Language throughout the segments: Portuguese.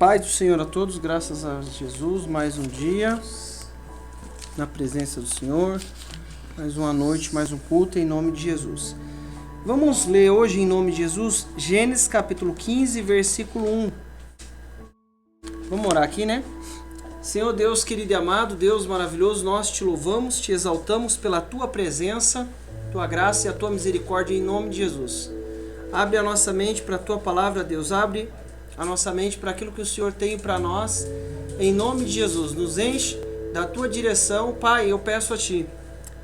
paz do Senhor a todos, graças a Jesus, mais um dia na presença do Senhor, mais uma noite, mais um culto em nome de Jesus. Vamos ler hoje em nome de Jesus, Gênesis capítulo 15, versículo 1. Vamos orar aqui, né? Senhor Deus querido e amado, Deus maravilhoso, nós te louvamos, te exaltamos pela tua presença, tua graça e a tua misericórdia em nome de Jesus. Abre a nossa mente para a tua palavra, Deus, abre a nossa mente para aquilo que o Senhor tem para nós, em nome de Jesus. Nos enche da tua direção, Pai, eu peço a ti,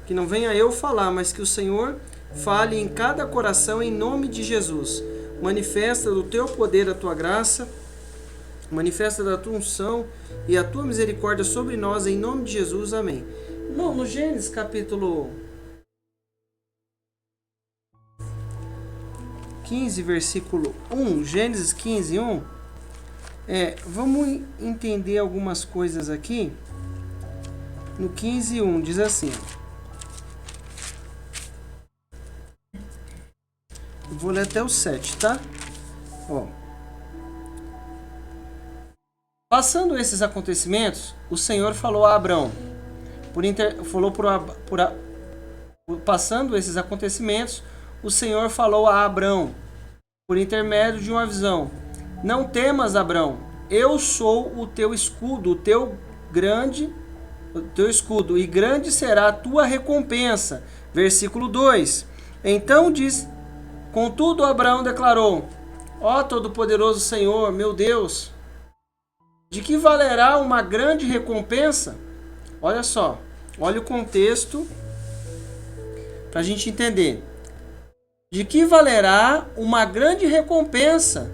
que não venha eu falar, mas que o Senhor fale em cada coração, em nome de Jesus. Manifesta do teu poder a tua graça, manifesta da tua unção e a tua misericórdia sobre nós, em nome de Jesus, amém. Irmão, no Gênesis capítulo 15, versículo 1, Gênesis 15, 1, vamos entender algumas coisas aqui. No 15, 1, diz assim, eu vou ler até o 7, tá? Ó. Passando esses acontecimentos, o Senhor falou a Abrão, passando esses acontecimentos, o Senhor falou a Abrão, por intermédio de uma visão: não temas, Abrão, eu sou o teu escudo, o teu escudo, e grande será a tua recompensa. Versículo 2. Então diz, contudo Abrão declarou: ó Todo-Poderoso Senhor, meu Deus, de que valerá uma grande recompensa? Olha só, olha o contexto para a gente entender. De que valerá uma grande recompensa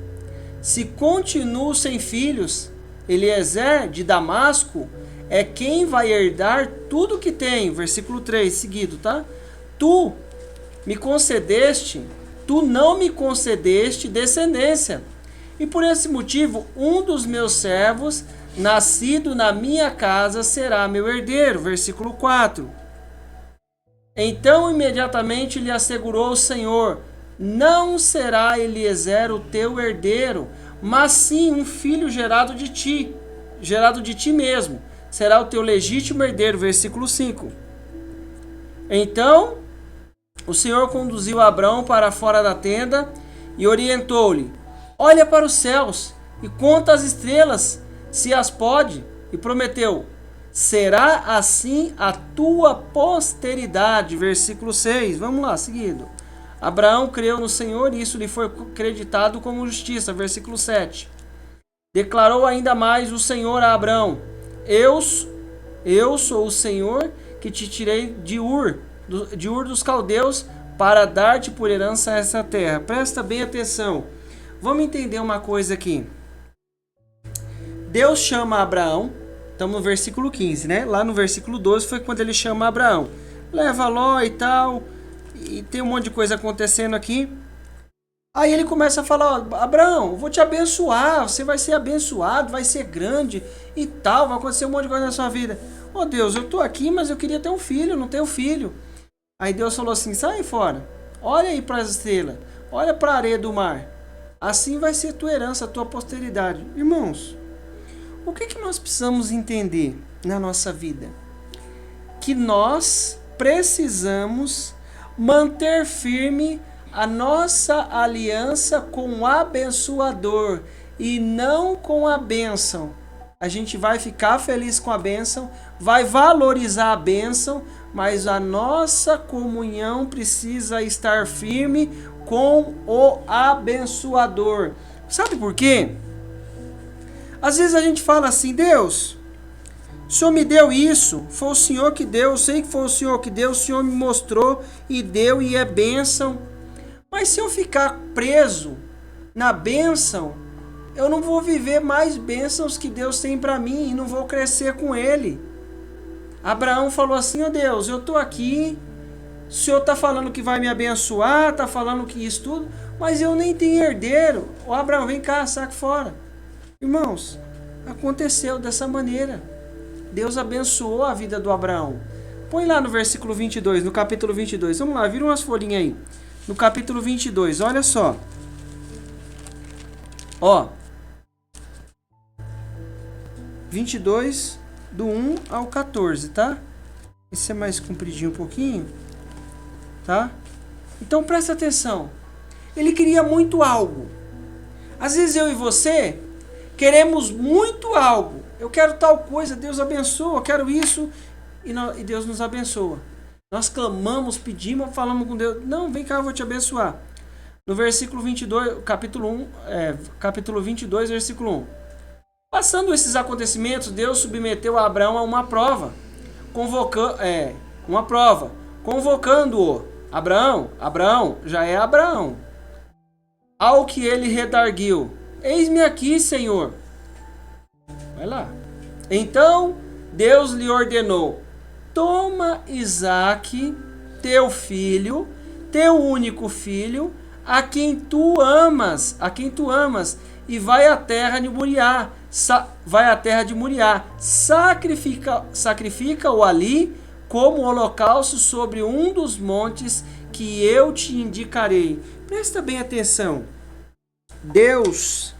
se continuo sem filhos? Eliezer de Damasco é quem vai herdar tudo que tem. Versículo 3, seguido, tá? Tu não me concedeste descendência. E por esse motivo, um dos meus servos, nascido na minha casa, será meu herdeiro. Versículo 4. Então imediatamente lhe assegurou o Senhor: não será Eliezer o teu herdeiro, mas sim um filho gerado de ti mesmo. Será o teu legítimo herdeiro. Versículo 5. Então o Senhor conduziu Abrão para fora da tenda e orientou-lhe: olha para os céus e conta as estrelas, se as pode, e prometeu: será assim a tua posteridade. Versículo 6. Vamos lá, seguido. Abraão creu no Senhor e isso lhe foi creditado como justiça. Versículo 7. Declarou ainda mais o Senhor a Abraão: eu sou o Senhor que te tirei de Ur dos caldeus para dar-te por herança essa terra. Presta bem atenção. Vamos entender uma coisa aqui. Deus chama Abraão. Estamos no versículo 15, né? Lá no versículo 12 foi quando ele chama Abraão. Leva Ló e tal. E tem um monte de coisa acontecendo aqui. Aí ele começa a falar: ó, Abraão, eu vou te abençoar. Você vai ser abençoado, vai ser grande e tal. Vai acontecer um monte de coisa na sua vida. Ó Deus, eu tô aqui, mas eu queria ter um filho, eu não tenho filho. Aí Deus falou assim: sai fora. Olha aí para as estrelas. Olha para a areia do mar. Assim vai ser tua herança, tua posteridade. Irmãos, o que nós precisamos entender na nossa vida? Que nós precisamos manter firme a nossa aliança com o abençoador e não com a bênção. A gente vai ficar feliz com a bênção, vai valorizar a bênção, mas a nossa comunhão precisa estar firme com o abençoador. Sabe por quê? Às vezes a gente fala assim: Deus, o Senhor me deu isso, foi o Senhor que deu, eu sei que foi o Senhor que deu, o Senhor me mostrou e deu e é bênção. Mas se eu ficar preso na bênção, eu não vou viver mais bênçãos que Deus tem para mim e não vou crescer com Ele. Abraão falou assim: ó Deus, eu estou aqui, o Senhor está falando que vai me abençoar, está falando que isso tudo, mas eu nem tenho herdeiro. Ô Abraão, vem cá, saca fora. Irmãos, aconteceu dessa maneira. Deus abençoou a vida do Abraão. Põe lá no versículo 22, no capítulo 22. Vamos lá, vira umas folhinhas aí. No capítulo 22, olha só. Ó. 22, do 1 ao 14, tá? Esse é mais compridinho um pouquinho, tá? Então presta atenção. Ele queria muito algo. Às vezes eu e você queremos muito algo. Eu quero tal coisa, Deus abençoa, eu quero isso, e Deus nos abençoa. Nós clamamos, pedimos, falamos com Deus. Não, vem cá, eu vou te abençoar. No versículo 22, capítulo 22, versículo 1. Passando esses acontecimentos, Deus submeteu a Abraão a uma prova, convocando-o. Abraão, já é Abraão. Ao que ele redarguiu: eis-me aqui, Senhor. Vai lá. Então Deus lhe ordenou: toma Isaque, teu filho, teu único filho, a quem tu amas, e vai à terra de Moriá. Sacrifica-o ali como holocausto sobre um dos montes que eu te indicarei. Presta bem atenção. Deus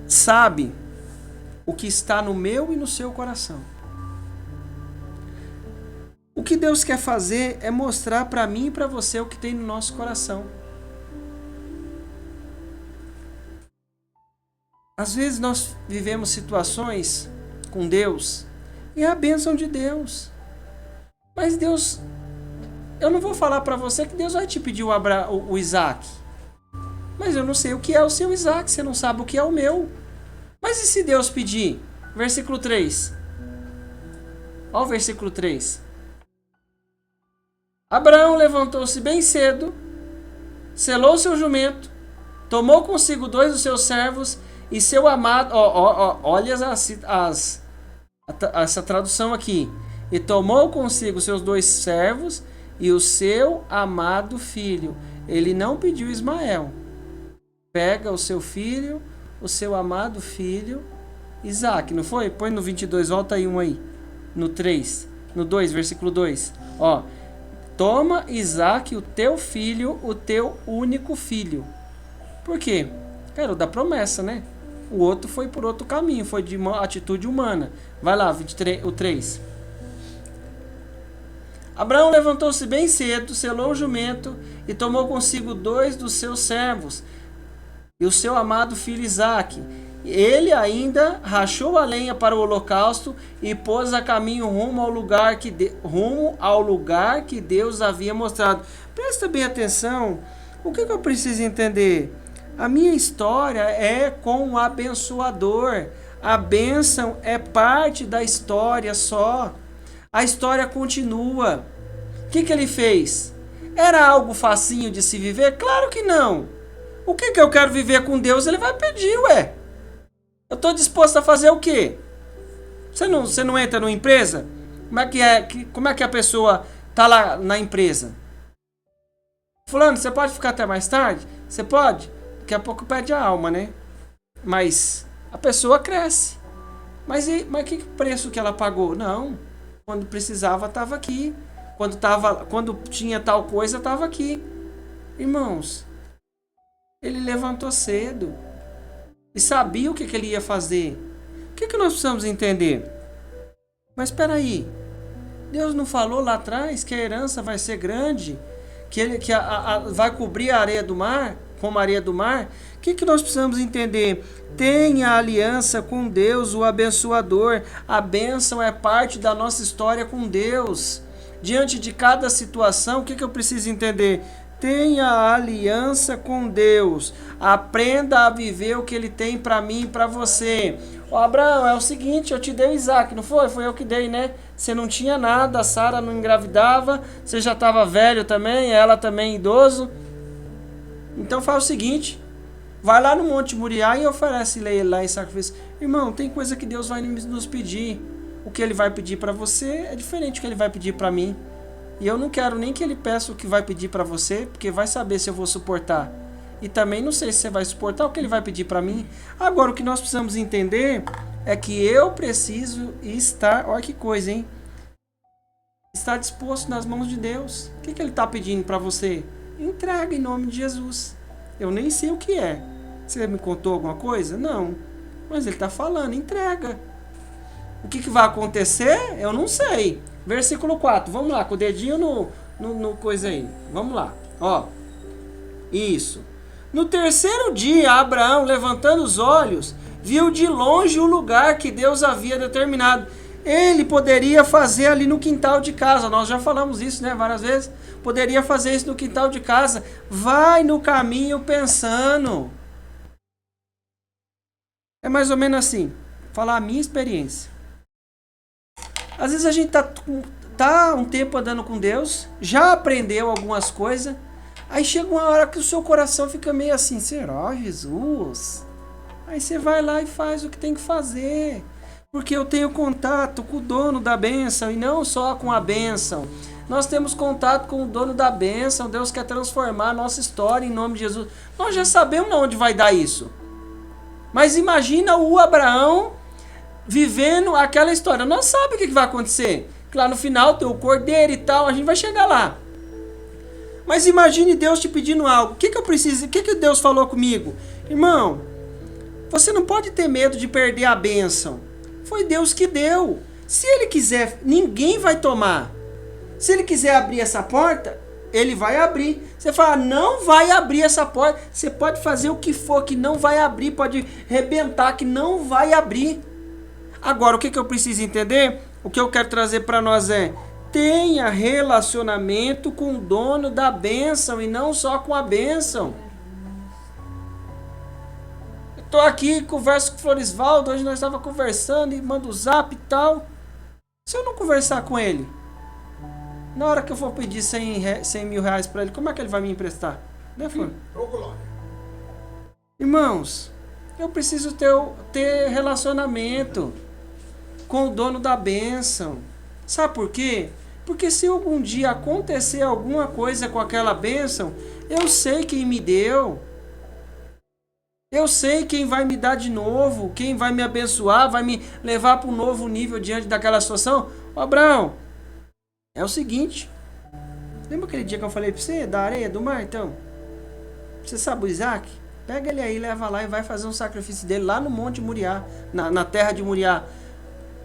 sabe o que está no meu e no seu coração. O que Deus quer fazer é mostrar para mim e para você o que tem no nosso coração. Às vezes nós vivemos situações com Deus e é a bênção de Deus. Mas Deus, eu não vou falar para você que Deus vai te pedir o Isaac. Mas eu não sei o que é o seu Isaac, você não sabe o que é o meu. Mas e se Deus pedir? Versículo 3. Olha o versículo 3. Abraão levantou-se bem cedo, selou seu jumento, tomou consigo 2 dos seus servos e seu amado... olha essa tradução aqui. E tomou consigo seus 2 servos e o seu amado filho. Ele não pediu Ismael. Pega o seu filho, o seu amado filho, Isaac, não foi? Põe no 22, volta aí um aí. No 3, no 2, versículo 2. Ó, toma Isaac, o teu filho, o teu único filho. Por quê? Cara, o da promessa, né? O outro foi por outro caminho, foi de uma atitude humana. Vai lá, 23, o 3. Abraão levantou-se bem cedo, selou o jumento e tomou consigo 2 dos seus servos e o seu amado filho Isaque. Ele ainda rachou a lenha para o holocausto e pôs a caminho rumo ao lugar que Deus havia mostrado. Presta bem atenção. O que eu preciso entender? A minha história é com o abençoador. A bênção é parte da história só. A história continua. O que ele fez? Era algo facinho de se viver? Claro que não. O que eu quero viver com Deus? Ele vai pedir, ué. Eu estou disposto a fazer o quê? Você não entra numa empresa? Como é que a pessoa está lá na empresa? Fulano, você pode ficar até mais tarde? Você pode? Daqui a pouco perde a alma, né? Mas a pessoa cresce. Mas que preço que ela pagou? Não. Quando precisava, estava aqui. Quando tinha tal coisa, estava aqui. Irmãos, ele levantou cedo e sabia o que ele ia fazer. O que nós precisamos entender? Mas espera aí, Deus não falou lá atrás que a herança vai ser grande, que vai cobrir a areia do mar, como a areia do mar? O que nós precisamos entender? Tenha aliança com Deus, o abençoador. A bênção é parte da nossa história com Deus. Diante de cada situação, o que eu preciso entender? Tenha aliança com Deus. Aprenda a viver o que Ele tem para mim e para você. Abraão, é o seguinte, eu te dei o Isaac, não foi? Foi eu que dei, né? Você não tinha nada, a Sara não engravidava, você já estava velho também, ela também idoso. Então faz o seguinte, vai lá no Monte Moriá e oferece lá em sacrifício. Irmão, tem coisa que Deus vai nos pedir. O que Ele vai pedir para você é diferente do que Ele vai pedir para mim. E eu não quero nem que Ele peça o que vai pedir para você, porque vai saber se eu vou suportar. E também não sei se você vai suportar o que Ele vai pedir para mim. Agora, o que nós precisamos entender é que eu preciso estar... Olha que coisa, hein? Estar disposto nas mãos de Deus. O que Ele está pedindo para você? Entrega em nome de Jesus. Eu nem sei o que é. Você me contou alguma coisa? Não. Mas ele está falando, entrega. O que vai acontecer? Eu não sei. Versículo 4, vamos lá, com o dedinho no coisa aí. Vamos lá, ó. Isso. No terceiro dia, Abraão, levantando os olhos, viu de longe o lugar que Deus havia determinado. Ele poderia fazer ali no quintal de casa. Nós já falamos isso, né, várias vezes. Poderia fazer isso no quintal de casa. Vai no caminho pensando. É mais ou menos assim. Falar a minha experiência. Às vezes a gente tá um tempo andando com Deus, já aprendeu algumas coisas, aí chega uma hora que o seu coração fica meio assim, será Jesus? Aí você vai lá e faz o que tem que fazer. Porque eu tenho contato com o dono da bênção e não só com a bênção. Nós temos contato com o dono da bênção. Deus quer transformar a nossa história em nome de Jesus. Nós já sabemos onde vai dar isso. Mas imagina o Abraão vivendo aquela história. Nós sabemos o que vai acontecer. Que lá no final tem o cordeiro e tal. A gente vai chegar lá. Mas imagine Deus te pedindo algo. O que eu preciso? O que Deus falou comigo? Irmão, você não pode ter medo de perder a bênção. Foi Deus que deu. Se Ele quiser, ninguém vai tomar. Se Ele quiser abrir essa porta, Ele vai abrir. Você fala, não vai abrir essa porta. Você pode fazer o que for que não vai abrir. Pode rebentar que não vai abrir. Agora, o que eu preciso entender? O que eu quero trazer para nós é: tenha relacionamento com o dono da bênção e não só com a bênção. Tô aqui, converso com o Florisvaldo, hoje nós estávamos conversando e manda o zap e tal. Se eu não conversar com ele, na hora que eu for pedir 100 mil reais para ele, como é que ele vai me emprestar? Né, Flor? Irmãos, eu preciso ter relacionamento com o dono da bênção. Sabe por quê? Porque se algum dia acontecer alguma coisa com aquela bênção, eu sei quem me deu. Eu sei quem vai me dar de novo, quem vai me abençoar, vai me levar para um novo nível diante daquela situação. Ô, Abraão, é o seguinte. Lembra aquele dia que eu falei para você, da areia do mar, então? Você sabe o Isaac? Pega ele aí, leva lá e vai fazer um sacrifício dele lá no Monte Moriá, na terra de Moriá.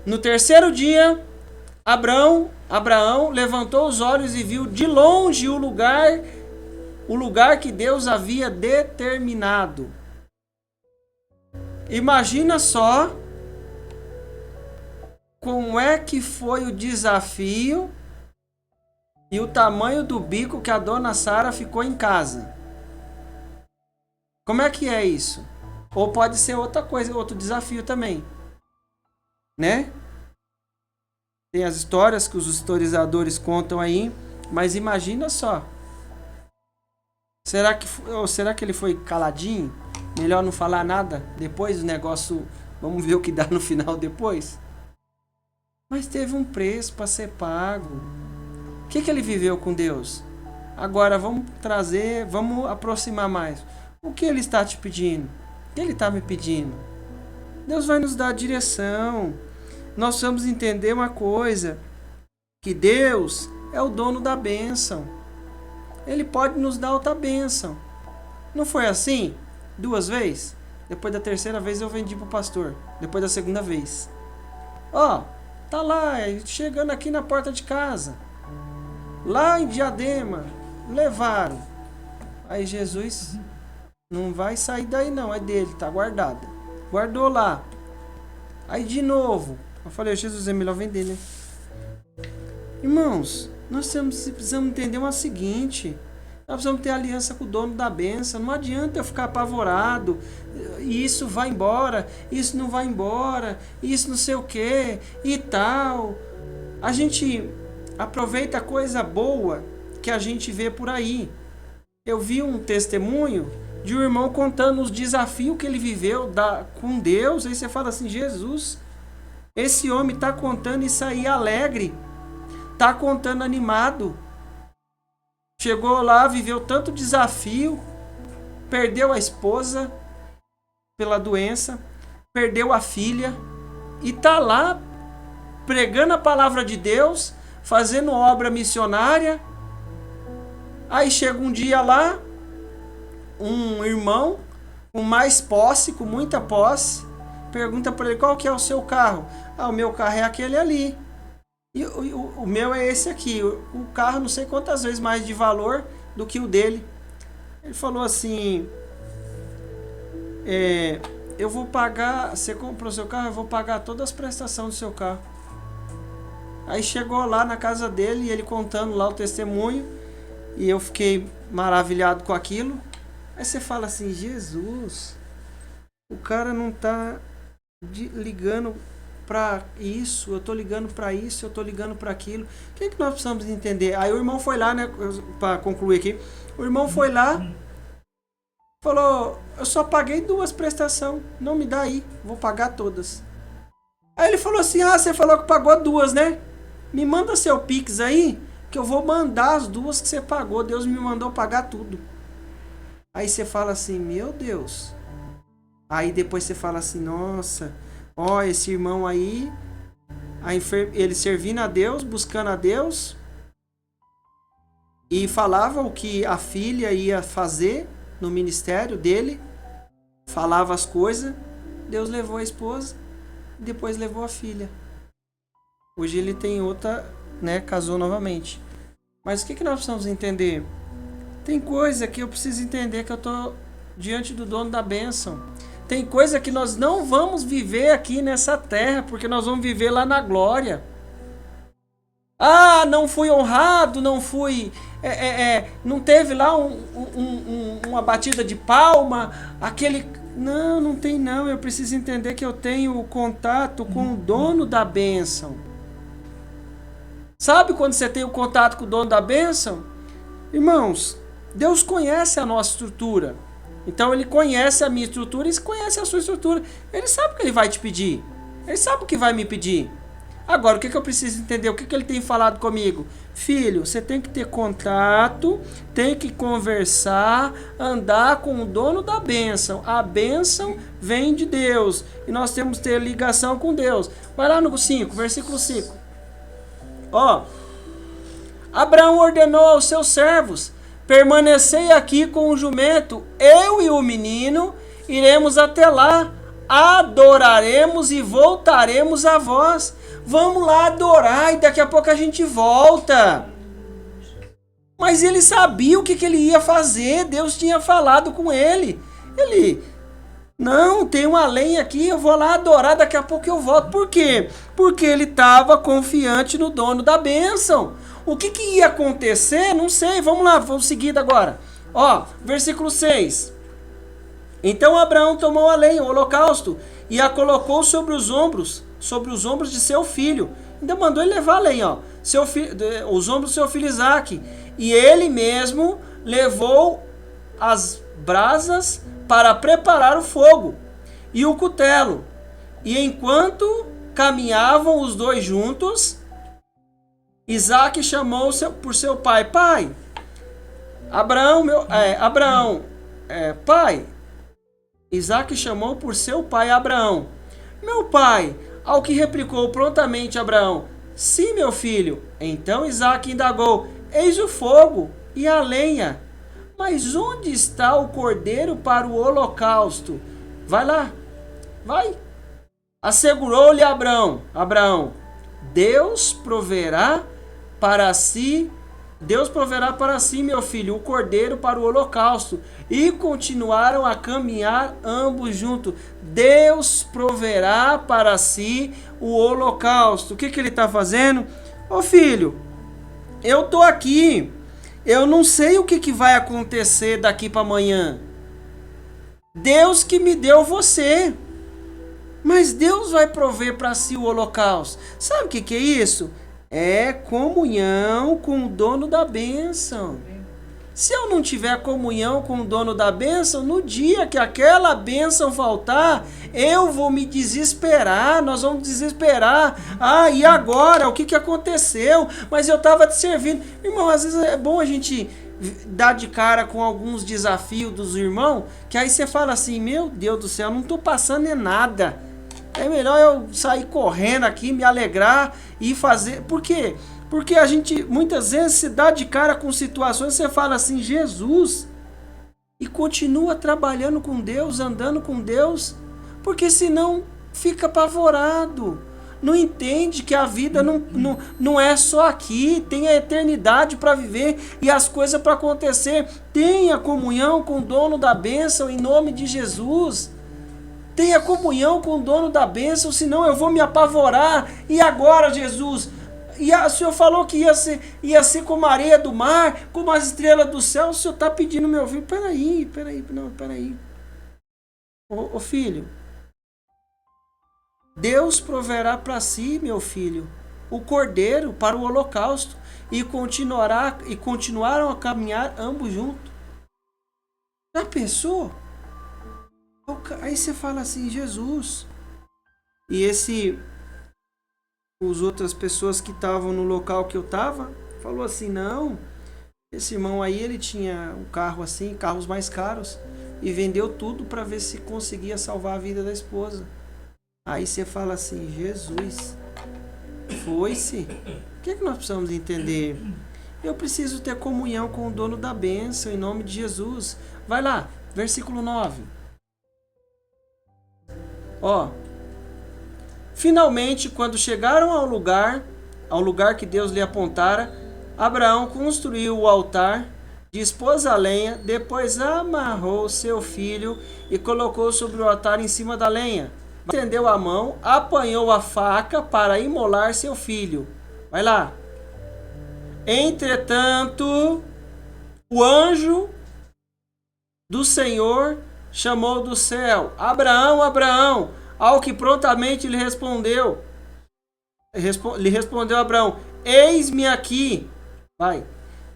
No terceiro dia, Abraão levantou os olhos e viu de longe o lugar que Deus havia determinado. Imagina só como é que foi o desafio e o tamanho do bico que a dona Sara ficou em casa. Como é que é isso? Ou pode ser outra coisa, outro desafio também, né? Tem as histórias que os historiadores contam aí, mas imagina só. Será que ele foi caladinho? Melhor não falar nada? Depois o negócio, vamos ver o que dá no final depois? Mas teve um preço para ser pago. O que ele viveu com Deus? Agora vamos aproximar mais. O que ele está te pedindo? O que ele está me pedindo? Deus vai nos dar direção. Nós vamos entender uma coisa, que Deus é o dono da bênção. Ele pode nos dar outra bênção. Não foi assim? 2 vezes? Depois da terceira vez eu vendi pro pastor. Depois da segunda vez. Tá lá, chegando aqui na porta de casa. Lá em Diadema. Levaram. Aí Jesus, não vai sair daí não, é dele, tá guardada. Guardou lá. Aí de novo. Eu falei, Jesus, é melhor vender, né? Irmãos, nós precisamos entender o seguinte. Nós precisamos ter aliança com o dono da bênção. Não adianta eu ficar apavorado. Isso vai embora, isso não vai embora, isso não sei o que e tal. A gente aproveita a coisa boa que a gente vê por aí. Eu vi um testemunho de um irmão contando os desafios que ele viveu com Deus. Aí você fala assim, Jesus, esse homem está contando isso aí alegre, está contando animado. Chegou lá, viveu tanto desafio, perdeu a esposa pela doença, perdeu a filha e está lá pregando a palavra de Deus, fazendo obra missionária. Aí chega um dia lá, um irmão com mais posse, com muita posse, pergunta para ele, qual que é o seu carro? Ah, o meu carro é aquele ali. E o meu é esse aqui. O carro não sei quantas vezes mais de valor do que o dele. Ele falou assim, eu vou pagar, você comprou seu carro, eu vou pagar todas as prestações do seu carro. Aí chegou lá na casa dele, e ele contando lá o testemunho, e eu fiquei maravilhado com aquilo. Aí você fala assim, Jesus, o cara não tá ligando para isso, eu tô ligando para isso, eu tô ligando para aquilo. O que é que nós precisamos entender? Aí o irmão foi lá, né, para concluir aqui, o irmão foi lá, falou, eu só paguei 2 prestações, não me dá aí, vou pagar todas. Aí ele falou assim, você falou que pagou 2, né? Me manda seu Pix aí, que eu vou mandar as 2 que você pagou, Deus me mandou pagar tudo. Aí você fala assim, meu Deus. Aí depois você fala assim, nossa, esse irmão aí, ele servindo a Deus, buscando a Deus, e falava o que a filha ia fazer no ministério dele, falava as coisas, Deus levou a esposa, depois levou a filha. Hoje ele tem outra, né, casou novamente. Mas o que nós precisamos entender? Tem coisa que eu preciso entender que eu estou diante do dono da bênção. Tem coisa que nós não vamos viver aqui nessa terra, porque nós vamos viver lá na glória. Não fui honrado, não fui... não teve lá uma batida de palma, aquele... Não tem não. Eu preciso entender que eu tenho o contato com o dono da bênção. Sabe quando você tem o contato com o dono da bênção? Irmãos, Deus conhece a nossa estrutura. Então ele conhece a minha estrutura e conhece a sua estrutura. Ele sabe o que ele vai te pedir. Ele sabe o que vai me pedir. Agora, o que eu preciso entender? O que ele tem falado comigo? Filho, você tem que ter contato, tem que conversar, andar com o dono da bênção. A bênção vem de Deus. E nós temos que ter ligação com Deus. Vai lá no 5, versículo 5. Abraão ordenou aos seus servos, permanecei aqui com o jumento, eu e o menino iremos até lá, adoraremos e voltaremos a vós. Vamos lá adorar e daqui a pouco a gente volta. Mas ele sabia o que ele ia fazer, Deus tinha falado com ele. Não, tem uma lenha aqui, eu vou lá adorar, daqui a pouco eu volto. Por quê? Porque ele estava confiante no dono da bênção. O que ia acontecer? Não sei, vamos lá, vamos seguir agora. Versículo 6. Então Abraão tomou a lenha, o holocausto, e a colocou sobre os ombros de seu filho. Ainda mandou ele levar a lenha, os ombros do seu filho Isaque. E ele mesmo levou as brasas para preparar o fogo e o cutelo. E enquanto caminhavam os dois juntos, Isaque chamou por seu pai. Pai, pai. Isaque chamou por seu pai Abraão. Meu pai. Ao que replicou prontamente Abraão. Sim, meu filho. Então Isaque indagou. Eis o fogo e a lenha. Mas onde está o cordeiro para o holocausto? Vai lá, vai. Assegurou-lhe Abraão, Deus proverá para si, meu filho, o cordeiro para o holocausto. E continuaram a caminhar ambos juntos. Deus proverá para si o holocausto. O que ele está fazendo? Filho, eu estou aqui. Eu não sei o que vai acontecer daqui para amanhã. Deus que me deu você. Mas Deus vai prover para si o holocausto. Sabe o que é isso? É comunhão com o dono da bênção. Se eu não tiver comunhão com o dono da bênção, no dia que aquela bênção faltar, eu vou me desesperar, nós vamos desesperar. E agora? O que aconteceu? Mas eu estava te servindo. Irmão, às vezes é bom a gente dar de cara com alguns desafios dos irmãos, que aí você fala assim, meu Deus do céu, não estou passando em nada. É melhor eu sair correndo aqui, me alegrar e fazer... Por quê? Porque a gente muitas vezes se dá de cara com situações, você fala assim, Jesus, e continua trabalhando com Deus, andando com Deus, porque senão fica apavorado. Não entende que a vida não é só aqui, tem a eternidade para viver e as coisas para acontecer. Tenha comunhão com o dono da bênção em nome de Jesus. Tenha comunhão com o dono da bênção, senão eu vou me apavorar. E agora, Jesus? O Senhor falou que ia ser como a areia do mar, como as estrelas do céu. O Senhor está pedindo meu filho. Peraí. Ô filho, Deus proverá para si, meu filho, o cordeiro para o holocausto e continuaram a caminhar ambos juntos. Já pensou? Aí você fala assim, Jesus. E os outras pessoas que estavam no local que eu estava, falou assim, não, esse irmão aí, ele tinha um carro assim, carros mais caros, e vendeu tudo para ver se conseguia salvar a vida da esposa. Aí você fala assim, Jesus, foi-se. O que nós precisamos entender? Eu preciso ter comunhão com o dono da bênção, em nome de Jesus. Vai lá, versículo 9. Finalmente, quando chegaram ao lugar que Deus lhe apontara, Abraão construiu o altar, dispôs a lenha, depois amarrou seu filho e colocou sobre o altar em cima da lenha. Estendeu a mão, apanhou a faca para imolar seu filho. Vai lá. Entretanto, o anjo do Senhor chamou do céu, Abraão, Abraão, ao que prontamente lhe respondeu Abraão, eis-me aqui. Vai.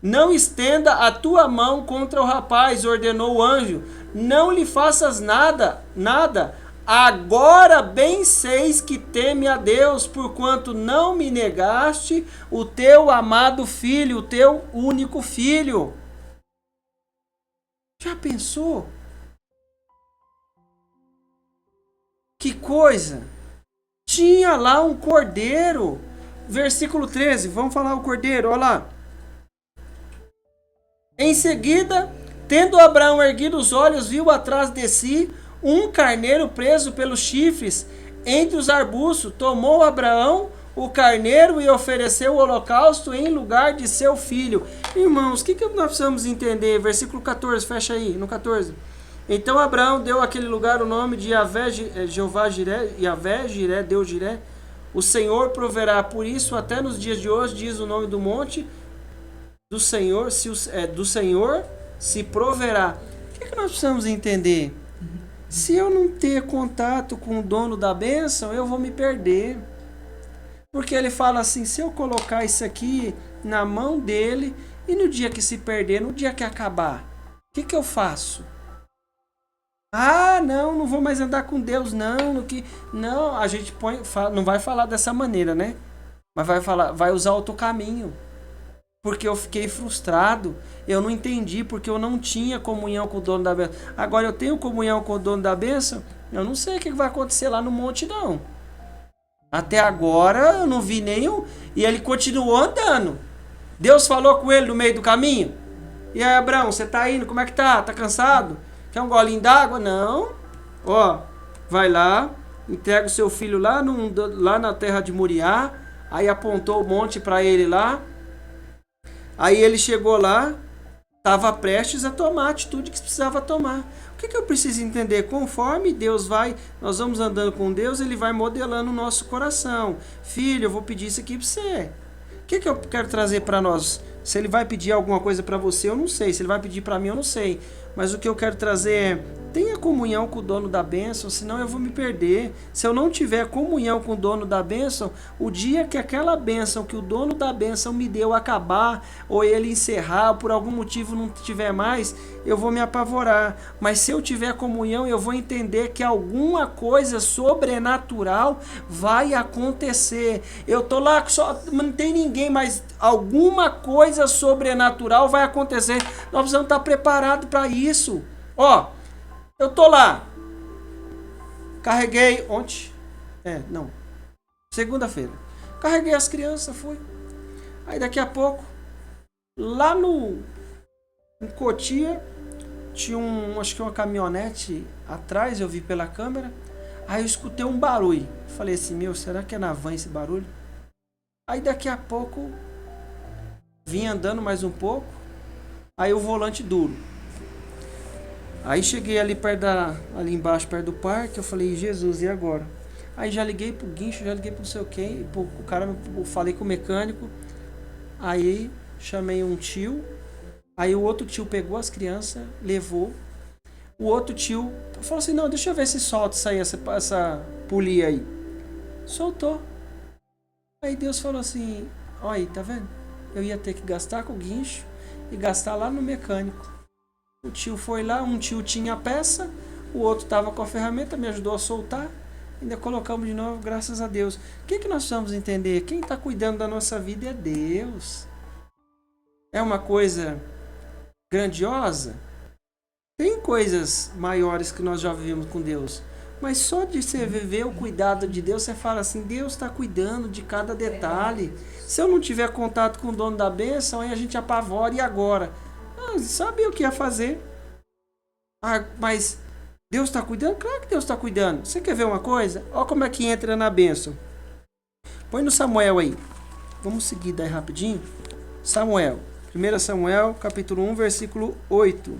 Não estenda a tua mão contra o rapaz, ordenou o anjo. Não lhe faças nada. Agora bem seis que teme a Deus, porquanto não me negaste o teu amado filho, o teu único filho. Já pensou? Que coisa! Tinha lá um cordeiro. Versículo 13, vamos falar o cordeiro, olha lá. Em seguida, tendo Abraão erguido os olhos, viu atrás de si um carneiro preso pelos chifres entre os arbustos. Tomou Abraão o carneiro e ofereceu o holocausto em lugar de seu filho. Irmãos, o que nós precisamos entender? Versículo 14, fecha aí, no 14. Então Abraão deu àquele lugar o nome de Jeová Jiré, Deus Jiré. O Senhor proverá, por isso até nos dias de hoje diz o nome do monte do Senhor, se proverá. O que nós precisamos entender? Se eu não ter contato com o dono da bênção, eu vou me perder. Porque ele fala assim, se eu colocar isso aqui na mão dele, e no dia que se perder, no dia que acabar, o que eu faço? Não vou mais andar com Deus, não, a gente não vai falar dessa maneira, né? Mas vai usar outro caminho. Porque eu fiquei frustrado, eu não entendi, porque eu não tinha comunhão com o dono da bênção. Agora eu tenho comunhão com o dono da bênção, eu não sei o que vai acontecer lá no monte, não. Até agora eu não vi nenhum, e ele continuou andando. Deus falou com ele no meio do caminho. E aí, Abraão, você tá indo, como é que tá? Tá cansado? Quer um golinho d'água? Não. Vai lá, entrega o seu filho lá na terra de Moriá. Aí apontou o monte para ele lá. Aí ele chegou lá, estava prestes a tomar a atitude que precisava tomar. O que eu preciso entender? Conforme nós vamos andando com Deus, Ele vai modelando o nosso coração. Filho, eu vou pedir isso aqui para você. O que eu quero trazer para nós? Se Ele vai pedir alguma coisa para você, eu não sei. Se Ele vai pedir para mim, eu não sei. Mas o que eu quero trazer é, tenha comunhão com o dono da bênção, senão eu vou me perder. Se eu não tiver comunhão com o dono da bênção, o dia que aquela bênção que o dono da bênção me deu acabar, ou ele encerrar, ou por algum motivo não tiver mais, eu vou me apavorar. Mas se eu tiver comunhão, eu vou entender que alguma coisa sobrenatural vai acontecer. Eu tô lá, não tem ninguém, mas alguma coisa sobrenatural vai acontecer. Nós precisamos estar preparados para isso. Eu tô lá. Carreguei ontem. Segunda-feira. Carreguei as crianças, fui. Aí daqui a pouco, lá em Cotia, tinha acho que uma caminhonete atrás, eu vi pela câmera. Aí eu escutei um barulho. Falei assim, meu, será que é na van esse barulho? Aí daqui a pouco, vim andando mais um pouco. Aí o volante duro. Aí cheguei ali ali embaixo, perto do parque. Eu falei, Jesus, e agora? Aí já liguei pro guincho, já liguei pro não sei o que. O cara, falei com o mecânico. Aí chamei um tio. Aí o outro tio pegou as crianças, levou. O outro tio falou assim, não, deixa eu ver se solta isso aí, essa polia aí. Soltou. Aí Deus falou assim, olha aí, tá vendo? Eu ia ter que gastar com o guincho e gastar lá no mecânico. O tio foi lá, um tio tinha a peça, o outro tava com a ferramenta, me ajudou a soltar. Ainda colocamos de novo, graças a Deus. O que nós precisamos entender? Quem está cuidando da nossa vida é Deus. É uma coisa grandiosa? Tem coisas maiores que nós já vivemos com Deus. Mas só de você viver o cuidado de Deus, você fala assim, Deus está cuidando de cada detalhe. Se eu não tiver contato com o dono da bênção, aí a gente apavora, e agora? Sabia o que ia fazer. Mas Deus está cuidando? Claro que Deus está cuidando. Você quer ver uma coisa? Olha como é que entra na bênção. Põe no Samuel aí. Vamos seguir daí rapidinho. Samuel. 1 Samuel, capítulo 1, versículo 8.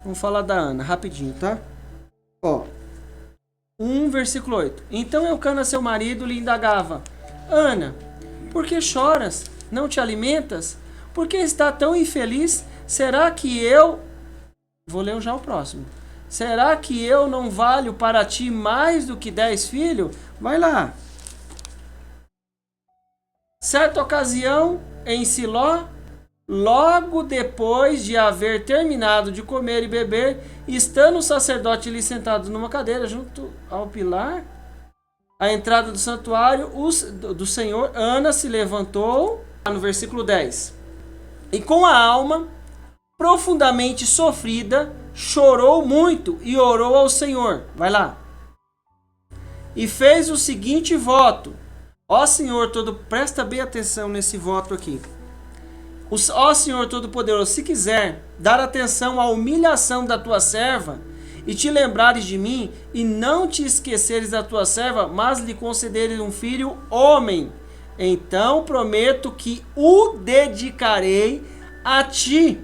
Vamos falar da Ana, rapidinho, tá? Ó. 1, versículo 8. Então Eucana, seu marido, lhe indagava: Ana, por que choras? Não te alimentas? Por que está tão infeliz? Será que eu... Vou ler já o próximo. Será que eu não valho para ti mais do que 10 filhos? Vai lá. Certa ocasião, em Siló, logo depois de haver terminado de comer e beber, estando o sacerdote ali sentado numa cadeira junto ao pilar, à entrada do santuário do Senhor, Ana se levantou, no versículo 10, e com a alma profundamente sofrida, chorou muito e orou ao Senhor. Vai lá. E fez o seguinte voto. Ó Senhor todo, presta bem atenção nesse voto aqui. Ó Senhor Todo-Poderoso, se quiser dar atenção à humilhação da tua serva e te lembrares de mim e não te esqueceres da tua serva, mas lhe concederes um filho homem, então prometo que o dedicarei a ti,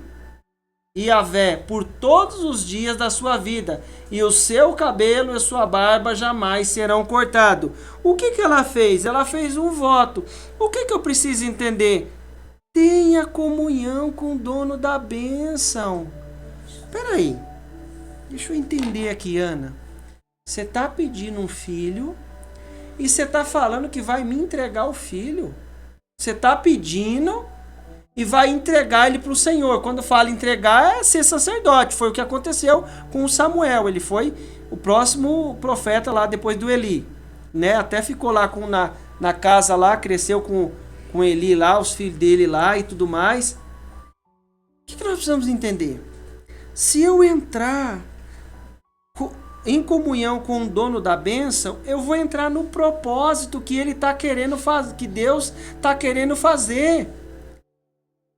Yahvé, por todos os dias da sua vida, e o seu cabelo e a sua barba jamais serão cortados. O que ela fez? Ela fez um voto. O que eu preciso entender? Tenha comunhão com o dono da bênção. Espera aí. Deixa eu entender aqui, Ana. Você está pedindo um filho e você está falando que vai me entregar o filho. Você está pedindo e vai entregar ele para o Senhor. Quando fala entregar, é ser sacerdote. Foi o que aconteceu com o Samuel. Ele foi o próximo profeta lá depois do Eli. Né? Até ficou lá na casa lá, cresceu com Eli lá, os filhos dele lá e tudo mais. O que nós precisamos entender? Se eu entrar em comunhão com o dono da bênção, eu vou entrar no propósito que ele está querendo fazer, que Deus está querendo fazer.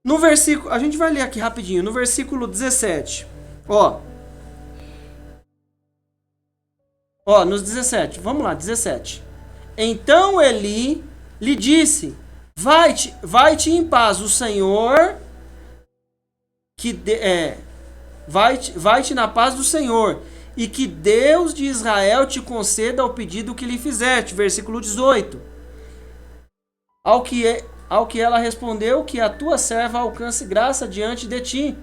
No versículo, a gente vai ler aqui rapidinho, no versículo 17. Ó, nos 17, vamos lá, 17. Então Eli lhe disse: Vai-te em paz, o Senhor vai-te na paz do Senhor, e que Deus de Israel te conceda o pedido que lhe fizeste. Versículo 18. Ao que ela respondeu, que a tua serva alcance graça diante de ti,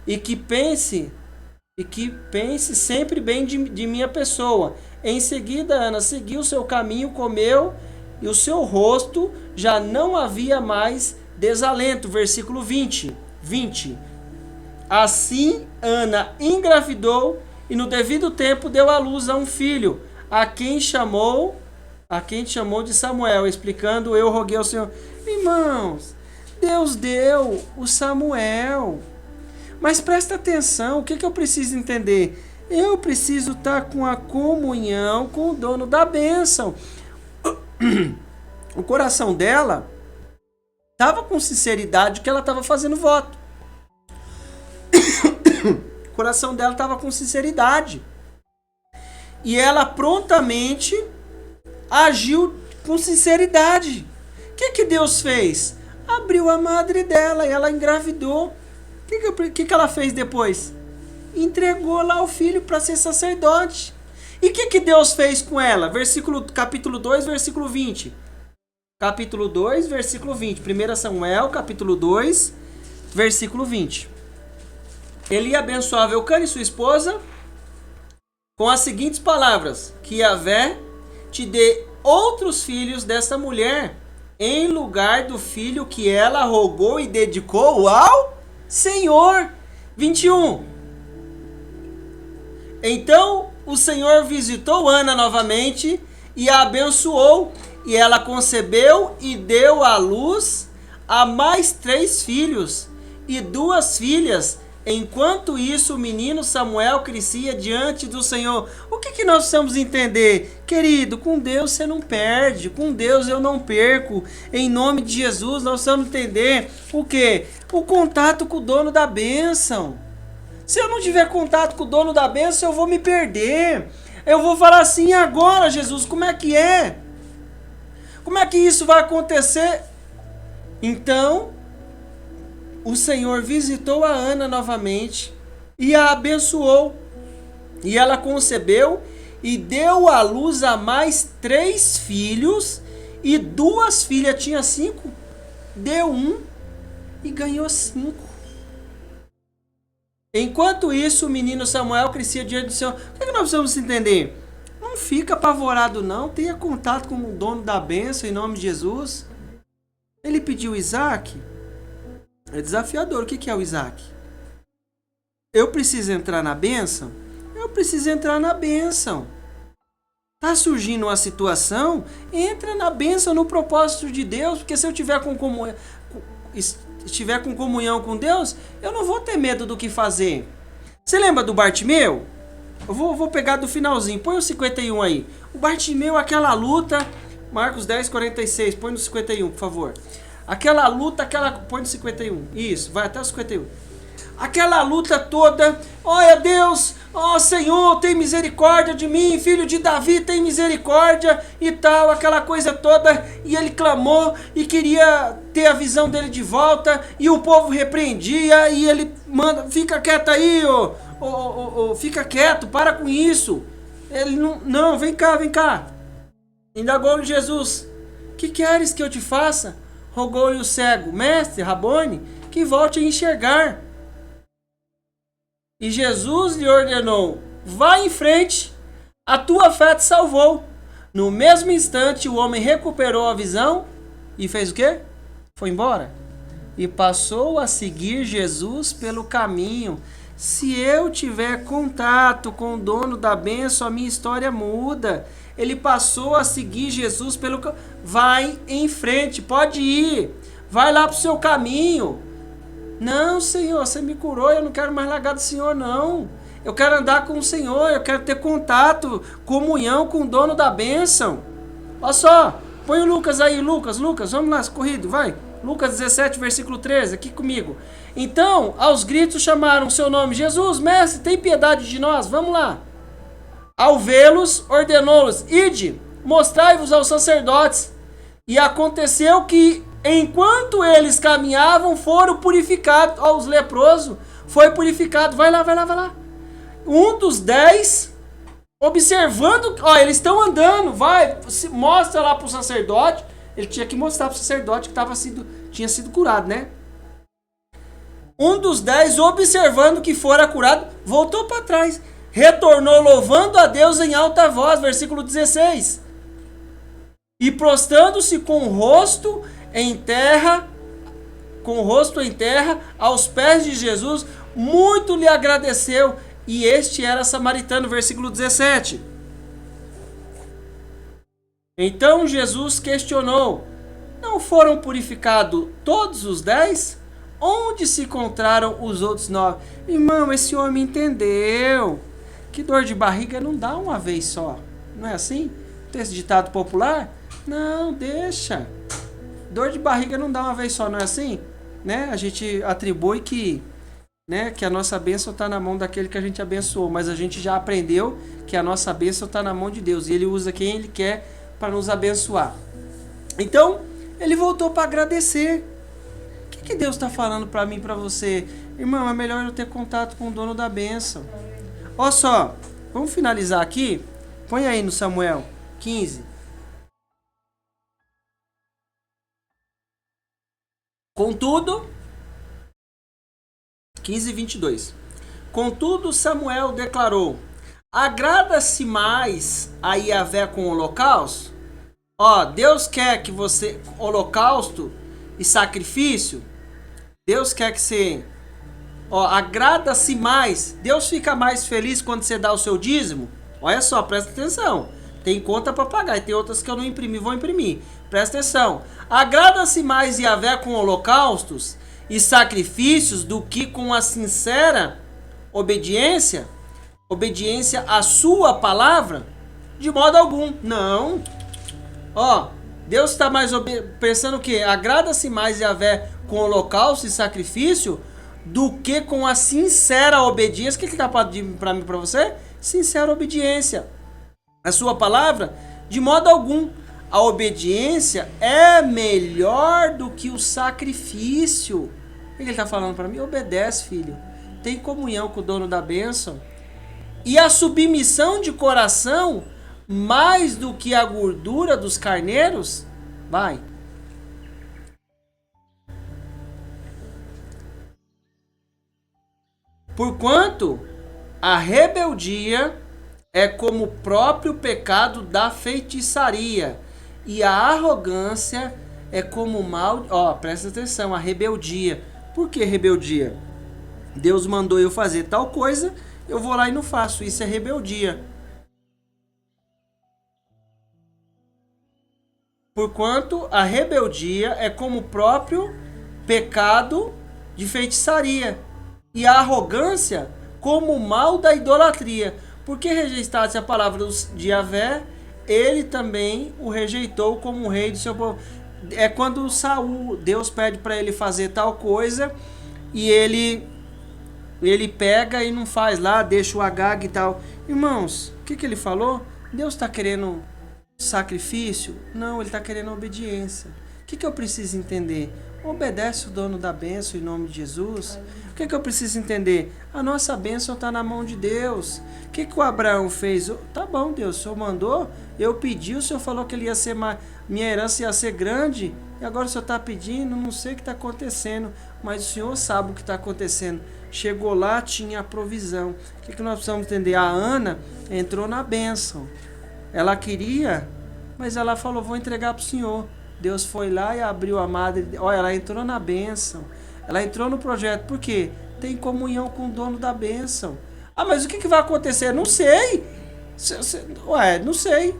e que pense sempre bem de minha pessoa. Em seguida, Ana seguiu o seu caminho, comeu, e o seu rosto já não havia mais desalento. Versículo 20. Assim, Ana engravidou e no devido tempo deu à luz a um filho, a quem chamou de Samuel, explicando: eu roguei ao Senhor. Irmãos, Deus deu o Samuel. Mas presta atenção, o que eu preciso entender? Eu preciso estar com a comunhão com o dono da bênção. O coração dela estava com sinceridade que ela estava fazendo voto. O coração dela estava com sinceridade. E ela prontamente agiu com sinceridade. O que Deus fez? Abriu a madre dela e ela engravidou. O que ela fez depois? Entregou lá o filho para ser sacerdote. E o que Deus fez com ela? Capítulo 2, versículo 20. Capítulo 2, versículo 20. 1 Samuel, capítulo 2, versículo 20. Ele abençoava Eucana e sua esposa com as seguintes palavras: que Yahvé te dê outros filhos desta mulher, em lugar do filho que ela rogou e dedicou ao Senhor. 21. Então o Senhor visitou Ana novamente e a abençoou, e ela concebeu e deu à luz a mais 3 filhos e 2 filhas. Enquanto isso, o menino Samuel crescia diante do Senhor. O que nós precisamos entender? Querido, com Deus você não perde, com Deus eu não perco. Em nome de Jesus, nós precisamos entender o quê? O contato com o dono da bênção. Se eu não tiver contato com o dono da bênção, eu vou me perder. Eu vou falar assim: agora, Jesus, como é que é? Como é que isso vai acontecer? Então, o Senhor visitou a Ana novamente e a abençoou. E ela concebeu e deu à luz a mais 3 filhos e 2 filhas. Tinha 5, deu 1 e ganhou 5. Enquanto isso, o menino Samuel crescia diante do Senhor. O que nós precisamos entender? Não fica apavorado não, tenha contato com o dono da bênção em nome de Jesus. Ele pediu Isaac. É desafiador. O que é o Isaac? Eu preciso entrar na bênção? Eu preciso entrar na bênção. Tá surgindo uma situação? Entra na bênção, no propósito de Deus, porque se eu estiver com comunhão com Deus, eu não vou ter medo do que fazer. Você lembra do Bartimeu? Eu vou pegar do finalzinho. Põe o 51 aí. O Bartimeu, aquela luta. Marcos 10, 46. Põe no 51, por favor. Aquela luta, põe no 51. Isso, vai até o 51. Aquela luta toda. Olha, Deus, ó Senhor, tem misericórdia de mim, filho de Davi, tem misericórdia e tal, aquela coisa toda. E ele clamou e queria ter a visão dele de volta. E o povo repreendia e ele manda: fica quieto aí, fica quieto, para com isso. Ele não, vem cá. Indagou-lhe Jesus: que queres que eu te faça? Rogou-lhe o cego: mestre, Rabone, que volte a enxergar. E Jesus lhe ordenou: vá em frente, a tua fé te salvou. No mesmo instante, o homem recuperou a visão e fez o quê? Foi embora. E passou a seguir Jesus pelo caminho. Se eu tiver contato com o dono da bênção, a minha história muda. Ele passou a seguir Jesus pelo caminho. Vai em frente, pode ir. Vai lá para o seu caminho. Não, Senhor, você me curou, eu não quero mais largar do Senhor, não. Eu quero andar com o Senhor, eu quero ter contato, comunhão com o dono da bênção. Olha só, põe o Lucas aí, Lucas, vamos lá, corrido, vai. Lucas 17, versículo 13, aqui comigo. Então, aos gritos chamaram o seu nome: Jesus, mestre, tem piedade de nós, vamos lá. Ao vê-los, ordenou-los: ide, mostrai-vos aos sacerdotes. E aconteceu que, enquanto eles caminhavam, foram purificados. Os leprosos foi purificado. Vai lá. Um dos 10, observando, eles estão andando, mostra lá para o sacerdote. Ele tinha que mostrar para o sacerdote que tinha sido curado, né? Um dos 10, observando que fora curado, voltou para trás. Retornou louvando a Deus em alta voz, versículo 16. E prostrando-se com o rosto em terra, aos pés de Jesus, muito lhe agradeceu. E este era samaritano, versículo 17. Então Jesus questionou: não foram purificados todos os 10? Onde se encontraram os outros 9? Irmão, esse homem entendeu que dor de barriga não dá uma vez só. Não é assim? Esse ditado popular? Não, deixa. Dor de barriga não dá uma vez só, não é assim? Né? A gente atribui que né, que a nossa bênção está na mão daquele que a gente abençoou, mas a gente já aprendeu que a nossa bênção está na mão de Deus, e Ele usa quem Ele quer para nos abençoar. Então, ele voltou para agradecer. O que Deus está falando para mim e para você? Irmão, é melhor eu ter contato com o dono da bênção. Olha só, vamos finalizar aqui? Põe aí no Samuel 15. Contudo, 15:22. Contudo, Samuel declarou: agrada-se mais a Yahvé com o holocausto? Ó, Deus quer que você... holocausto e sacrifício, Deus quer que você... Ó, agrada-se mais. Deus fica mais feliz quando você dá o seu dízimo? Olha só, presta atenção. Tem conta para pagar e tem outras que eu não imprimi, vou imprimir. Presta atenção. Agrada-se mais Yahvé com holocaustos e sacrifícios do que com a sincera obediência? Obediência à sua palavra? De modo algum. Não. Ó, Deus está mais pensando o quê? Agrada-se mais Yahvé com holocausto e sacrifício do que com a sincera obediência. O que ele está pedindo para mim e para você? Sincera obediência. A sua palavra? De modo algum. A obediência é melhor do que o sacrifício. O que ele está falando para mim? Obedece, filho. Tem comunhão com o dono da bênção. E a submissão de coração, mais do que a gordura dos carneiros? Vai. Porquanto a rebeldia é como o próprio pecado da feitiçaria, e a arrogância é como o mal... Ó, presta atenção, a rebeldia. Por que rebeldia? Deus mandou eu fazer tal coisa, eu vou lá e não faço. Isso é rebeldia. Porquanto a rebeldia é como o próprio pecado de feitiçaria, e a arrogância como o mal da idolatria. Porque rejeitasse a palavra de Yahvé, ele também o rejeitou como rei do seu povo. É quando Saul, Deus pede para ele fazer tal coisa, e ele pega e não faz lá, deixa o Agag e tal. Irmãos, o que ele falou? Deus está querendo sacrifício? Não, ele está querendo obediência. O que eu preciso entender? Obedece o dono da bênção em nome de Jesus. O que eu preciso entender? A nossa bênção está na mão de Deus. O que o Abraão fez? Tá bom, Deus, o Senhor mandou, eu pedi, o Senhor falou que ele ia ser minha herança ia ser grande, e agora o Senhor está pedindo, não sei o que está acontecendo, mas o Senhor sabe o que está acontecendo. Chegou lá, tinha a provisão. O que nós precisamos entender? A Ana entrou na bênção. Ela queria, mas ela falou, vou entregar para o Senhor. Deus foi lá e abriu a madre. Olha, ela entrou na bênção. Ela entrou no projeto. Por quê? Tem comunhão com o dono da bênção. Ah, mas o que vai acontecer? Não sei. Ué, não sei.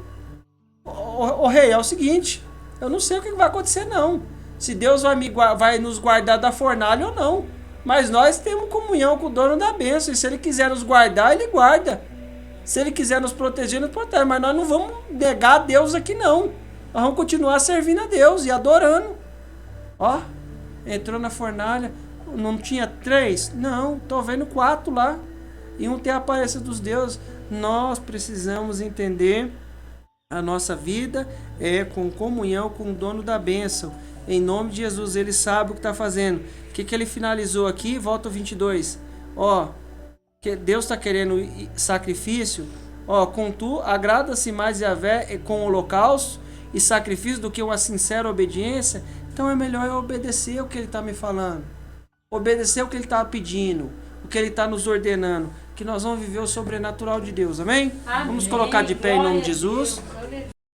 O rei, é o seguinte. Eu não sei o que vai acontecer, não. Se Deus vai nos guardar da fornalha ou não. Mas nós temos comunhão com o dono da bênção. E se ele quiser nos guardar, ele guarda. Se ele quiser nos proteger, ele protege. Mas nós não vamos negar a Deus aqui, não. Nós vamos continuar servindo a Deus e adorando. Ó, entrou na fornalha. Não tinha 3? Não, tô vendo 4 lá. E um tem a aparência dos deuses. Nós precisamos entender a nossa vida é com comunhão com o dono da bênção. Em nome de Jesus, ele sabe o que está fazendo. O que ele finalizou aqui? Volta o 22. Ó, que Deus está querendo sacrifício. Ó, contudo, agrada-se mais Yahvé com holocausto e sacrifício do que uma sincera obediência. Então é melhor eu obedecer o que ele está me falando. Obedecer o que ele está pedindo. O que ele está nos ordenando. Que nós vamos viver o sobrenatural de Deus. Amém? Amém. Vamos colocar de pé em nome de Jesus.